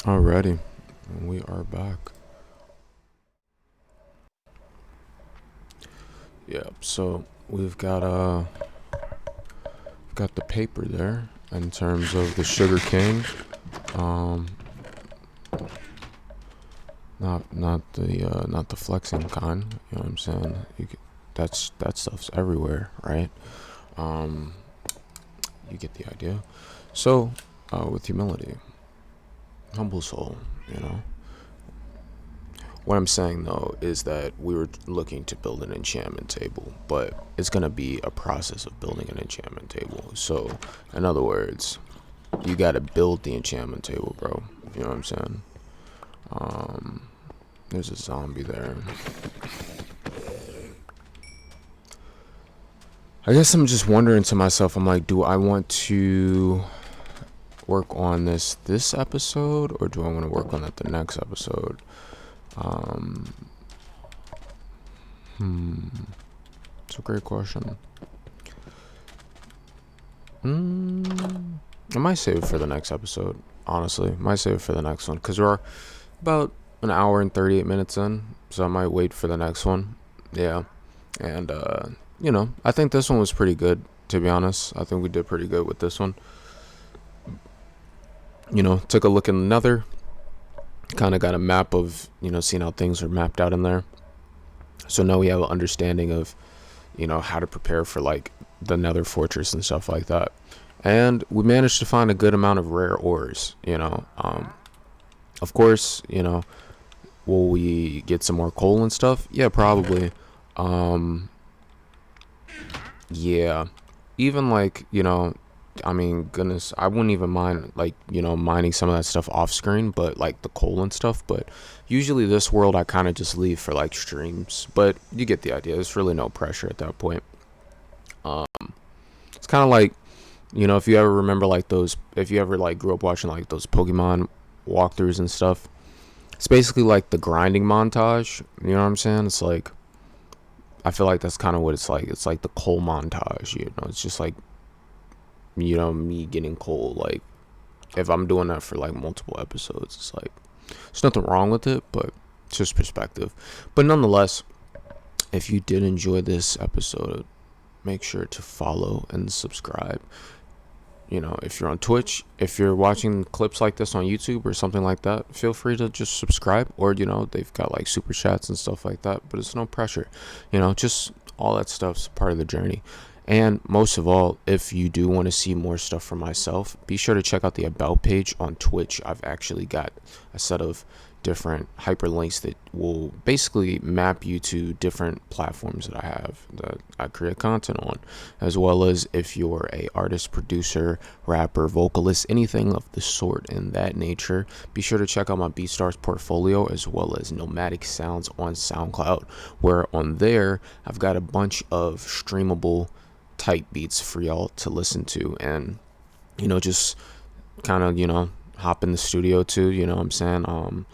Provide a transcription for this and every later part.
Alrighty, we are back. Yep. So we've got the paper there in terms of the Sugar King. Not the flexing kind. You know what I'm saying? That stuff's everywhere, right? You get the idea. So, with humility, humble soul, you know. What I'm saying though is that we were looking to build an enchantment table, but it's gonna be a process of building an enchantment table. So, in other words, you gotta build the enchantment table, bro. You know what I'm saying? There's a zombie there. I guess I'm just wondering to myself, I'm like, do I want to work on this episode, or do I want to work on it the next episode? It's a great question. I might save it for the next episode, honestly. Might save it for the next one, because we're about an hour and 38 minutes in, so I might wait for the next one. Yeah. And, I think this one was pretty good. to be honest. I think we did pretty good with this one. Took a look at another, kind of got a map of, seeing how things are mapped out in there. So now we have an understanding of, how to prepare for like the Nether Fortress and stuff like that. And we managed to find a good amount of rare ores, Of course, will we get some more coal and stuff? Yeah, probably. Yeah. Even like, I mean, goodness, I wouldn't even mind like, mining some of that stuff off screen, but like the coal and stuff. But usually this world I kind of just leave for like streams. But you get the idea. There's really no pressure at that point. It's kind of like, if you ever remember like those, if you ever like grew up watching like those Pokemon walkthroughs and stuff, it's basically like the grinding montage. You know what I'm saying? It's like, I feel like that's kind of what it's like. It's like the coal montage, It's just like, me getting coal. Like, if I'm doing that for like multiple episodes, it's like, there's nothing wrong with it, but it's just perspective. But nonetheless, if you did enjoy this episode, make sure to follow and subscribe. If you're on Twitch, if you're watching clips like this on YouTube or something like that, feel free to just subscribe. Or, they've got like super chats and stuff like that, but it's no pressure. Just all that stuff's part of the journey. And most of all, if you do want to see more stuff from myself, be sure to check out the About page on Twitch. I've actually got a set of different hyperlinks that will basically map you to different platforms that I have that I create content on, as well as if you're a artist, producer, rapper, vocalist, anything of the sort in that nature, be sure to check out my BeatStars portfolio, as well as Nomadic Sounds on SoundCloud, where on there I've got a bunch of streamable type beats for y'all to listen to, and just kind of hop in the studio too, what I'm saying.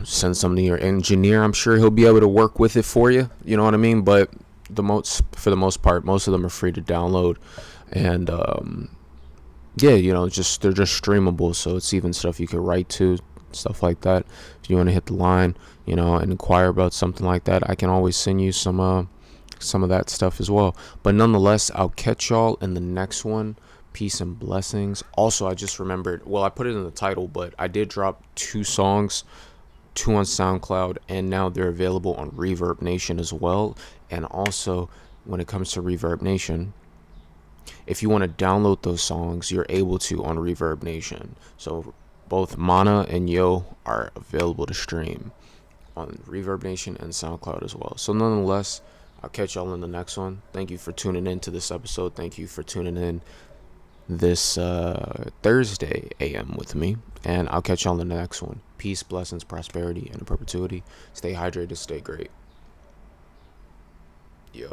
Send something to your engineer. I'm sure he'll be able to work with it for you. You know what I mean? But for the most part, most of them are free to download, and yeah, they're just streamable. So it's even stuff you could write to, stuff like that. If you want to hit the line, and inquire about something like that, I can always send you some of that stuff as well. But nonetheless, I'll catch y'all in the next one. Peace and blessings. Also, I just remembered, well, I put it in the title, but I did drop 2 songs, 2 on SoundCloud, and now they're available on Reverb Nation as well. And also, when it comes to Reverb Nation, if you want to download those songs, you're able to on Reverb Nation. So both Mana and Yo are available to stream on Reverb Nation and SoundCloud as well. So nonetheless, I'll catch y'all in the next one. Thank you for tuning in to this episode. Thank you for tuning in this Thursday AM with me, and I'll catch y'all in the next one. Peace, blessings, prosperity, and in perpetuity. Stay hydrated, stay great. Yeah.